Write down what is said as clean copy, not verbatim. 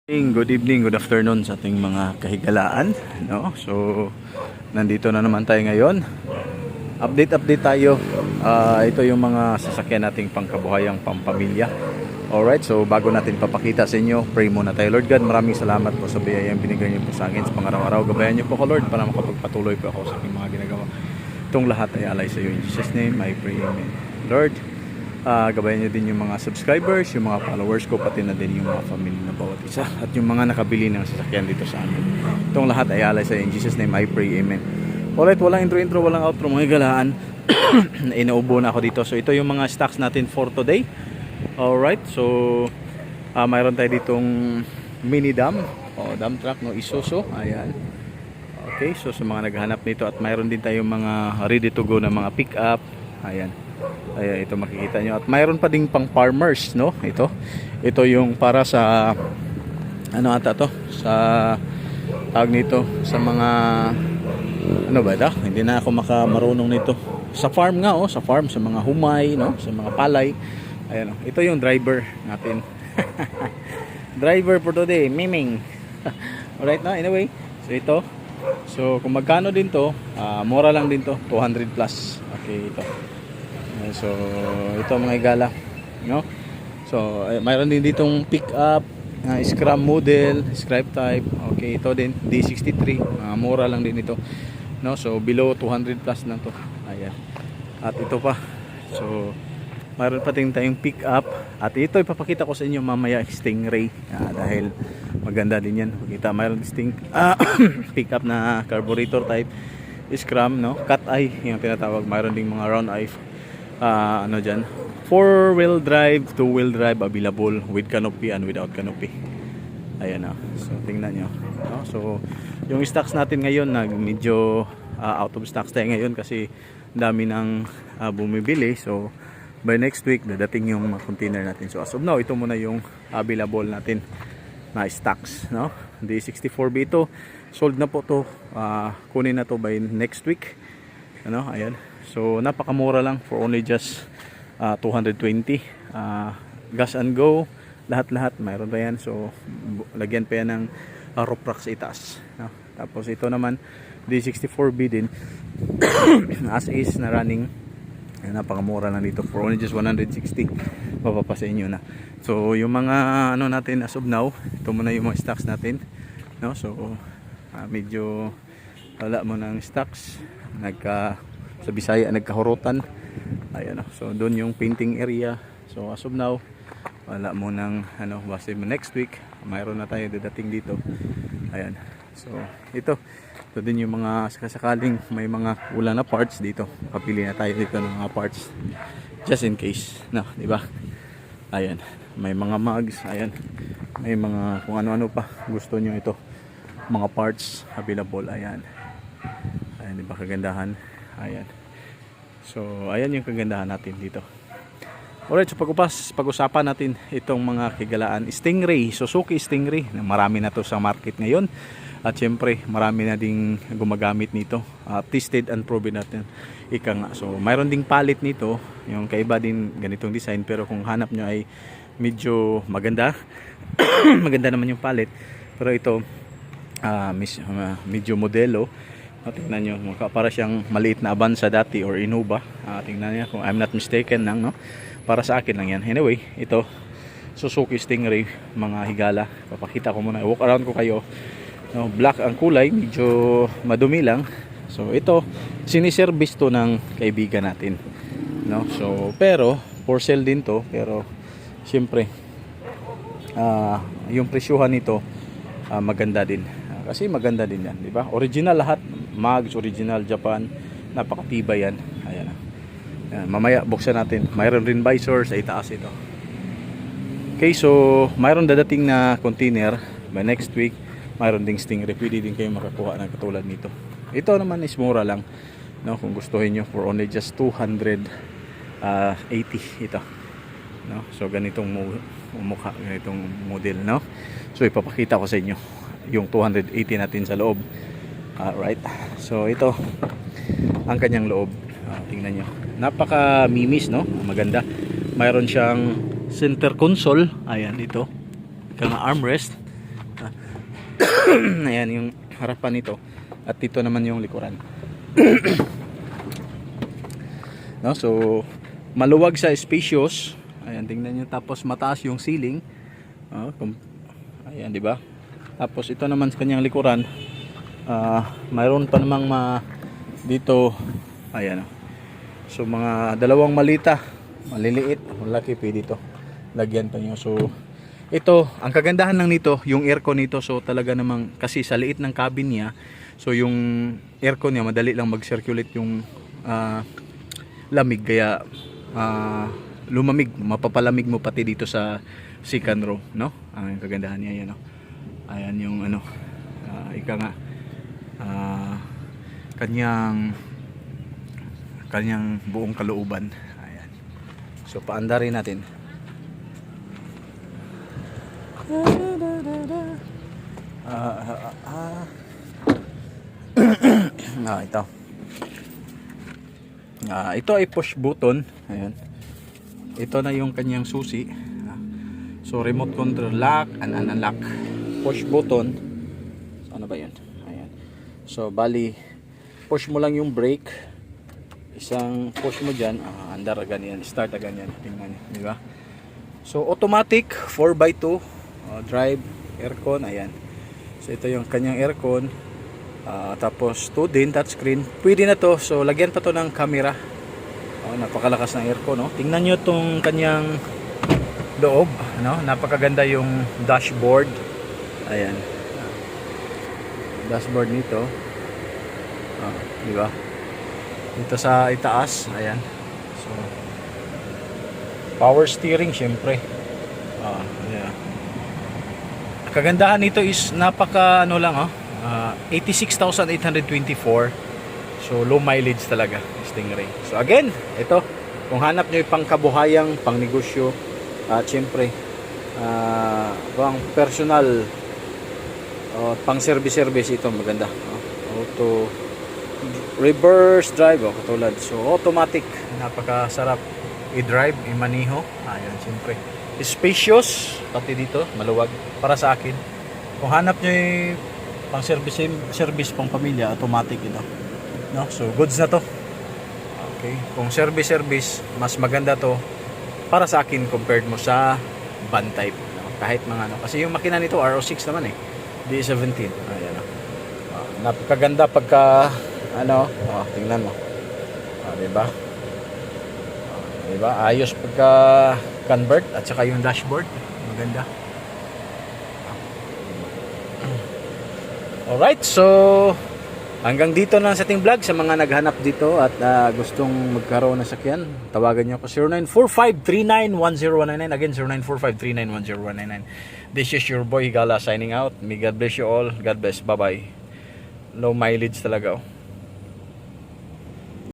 Good evening, good afternoon sa ating mga kahigalaan, no? So, nandito na naman tayo ngayon. Update tayo. Ito yung mga sasakyan nating pangkabuhayang pampamilya. Alright, so bago natin papakita sa inyo, pray muna tayo. Lord God, maraming salamat po sa biyayang binigay niyo po sa akin sa pang-araw-araw. Gabayan niyo po ko, Lord, para makapagpatuloy po ako sa aking mga ginagawa. Itong lahat ay alay sa iyo. In Jesus' name, I pray, amen. Lord, gabayan nyo din yung mga subscribers, yung mga followers ko, pati na din yung mga family na bawat isa, at yung mga nakabili ng sasakyan dito sa amin. Itong lahat ay alay sa in Jesus' name I pray, amen. Alright, walang intro, walang outro mga galaan. Inaubo na ako dito. So ito yung mga stocks natin for today. Alright, so mayroon tayo ditong mini dump dump truck, no, Isuzu. Ayan. Okay, so sa mga naghahanap nito, at mayroon din tayong mga ready to go na mga pick up. Ayan. Ayan, ito makikita nyo. At mayroon pa ding pang farmers, no? Ito yung para sa ano ata to? Sa tawag nito, sa mga ano ba ito? Hindi na ako marunong nito. Sa farm nga, sa farm, sa mga humay, no? Sa mga palay. Ayan, ito yung driver natin. Driver for today, Miming. Alright, no? Anyway, so ito. So kung magkano din to, mura lang din to, 200 plus. Okay, ito. So ito mga igala, no? So mayroon din ditong pick up, scrum model, scribe type. Okay, ito din D63, mura lang din ito, no? So below 200 plus na to. Ayan. At ito pa. So mayroon pa din tayong pick up, at ito ipapakita ko sa inyo mamaya, Stingray, dahil maganda din yan. Kita mayroon pick up na carburetor type, scrum, no? Cat eye yung tinatawag. Mayroon ding mga round eye, ano dyan, 4-wheel drive, 2-wheel drive available with canopy and without canopy. Ayan na. So tingnan nyo, no? So yung stocks natin ngayon, medyo out of stocks tayo ngayon kasi dami nang bumibili. So by next week dadating yung mga container natin. So as of now, ito muna yung available natin na stocks, no? D64B ito, sold na po to. Kunin na to by next week, ano? Ayan. So napakamura lang, for only just 220. Gas and go, lahat mayroon pa yan. So lagyan pa yan ng roof rack sa itaas, no? Tapos ito naman D64B din as is na running. Napakamura lang dito, for only just 160. Mapapasa inyo na. So yung mga ano natin as of now, ito muna yung mga stocks natin, no? So medyo wala mo ng stocks, sa Bisaya nagkahurutan. Ayan, so doon yung painting area. So as of now, wala mo ng ano, basta next week mayroon na tayo dadating dito. Ayan. So ito din yung mga sakasakaling may mga kulang na parts dito, kapili na tayo dito ng mga parts just in case, no, di ba? Ayan, may mga mugs, ayan, may mga kung ano-ano pa gusto nyo, ito mga parts available. Ayan, di ba kagandahan? Ayan. So ayan yung kagandahan natin dito. Alright, so pag-usapan natin itong mga kigalaan, Stingray, Suzuki Stingray. Marami na to sa market ngayon. At syempre, marami na ding gumagamit nito. Tested and proven natin. Ika nga. So mayroon ding palit nito. Yung kaiba din ganitong design. Pero kung hanap nyo ay medyo maganda. Maganda naman yung palit. Pero ito, medyo modelo. Tingnan nyo, para siyang maliit na Avanza dati or Innova. Tingnan nyo, kung I'm not mistaken lang, no? Para sa akin lang yan. Anyway, ito Suzuki Stingray mga higala. Papakita ko muna, walk around ko kayo, no? Black ang kulay, medyo madumi lang. So ito, siniservice to ng kaibigan natin, no? So pero for sale din to. Pero syempre yung presyuhan nito maganda din. Kasi maganda din yan, di ba? Original lahat, mags, original Japan, napakatibay yan. Ayan. Ayan, mamaya buksan natin. Mayroon rin visor sa itaas ito. Okay, so mayroon dadating na container by next week. Mayroon ding Stingray, pwede din kayo makakuha ng katulad nito. Ito naman is mura lang, no? Kung gustuhin nyo, for only just 280 ito, no? So ganitong mukha, ganitong model, no? So ipapakita ko sa inyo yung 280 natin sa loob. Right, so ito ang kanyang loob. Tingnan nyo, napaka mimis, no? Maganda. Mayroon siyang center console. Ayan, ito kang armrest. Ayan yung harapan nito. At dito naman yung likuran. No, so maluwag sa spacious. Ayan, tingnan niyo, tapos mataas yung ceiling. Ayan, di ba? Tapos ito naman sa kanyang likuran, mayroon pa namang dito, ayan. So mga dalawang malita, maliliit, malaki, pwede ito. Lagyan pa niyo. So ito, ang kagandahan lang nito, yung aircon nito. So talaga namang, kasi sa liit ng cabin niya, so yung aircon niya, madali lang mag-circulate yung lamig. Kaya lumamig, mapapalamig mo pati dito sa second row, no? Ang kagandahan niya, yan, no? Ayan yung ano, ika nga, kanyang buong kalooban. Ayan. So paandarin natin. Ito. Ito ay push button. Ayan. Ito na yung kanyang susi. So remote control, lock and unlock. Push button. So, ano ba yun? Ayan. So bali, push mo lang yung brake. Isang push mo dyan, andar agad yan, start agad yan. Tingnan niyo, di ba? So automatic 4x2 drive, aircon. Ayan. So ito yung kanyang aircon. Tapos 2 din, touchscreen. Pwede na to. So lagyan pa to ng camera. Napakalakas ng aircon, no? Tingnan nyo tong kanyang loob, no? Napakaganda yung dashboard. Ayan. Dashboard nito. Di ba? Dito sa itaas, ayan. So power steering syempre. Yeah. Kagandahan nito is napaka ano lang, 86,824. So low mileage talaga, Stingray. So again, ito, kung hanap nyo yung pangkabuhayang, pangnegosyo, at syempre pang personal, pang service, ito maganda. Auto reverse drive, katulad. So automatic, napakasarap i-drive, i-maniho. Ayan, syempre spacious, pati dito maluwag para sa akin. Kung hanap nyo yung pang service pang pamilya, automatic ito, no? So goods na to. Okay, kung service, mas maganda to para sa akin compared mo sa van type, no? Kahit mga ano, kasi yung makina nito RO6 naman D17. Ayan, napakaganda pagka ano, tingnan mo. Diba? Diba? Ayos pagka convert, at saka yung dashboard maganda. Alright, so hanggang dito na sa ating vlog. Sa mga naghanap dito at gustong magkaroon ng sakyan, tawagan nyo ako 0945-391019. Again, 0945-391019. This is your boy Higala signing out. May God bless you all. God bless. Bye bye. Low mileage talaga,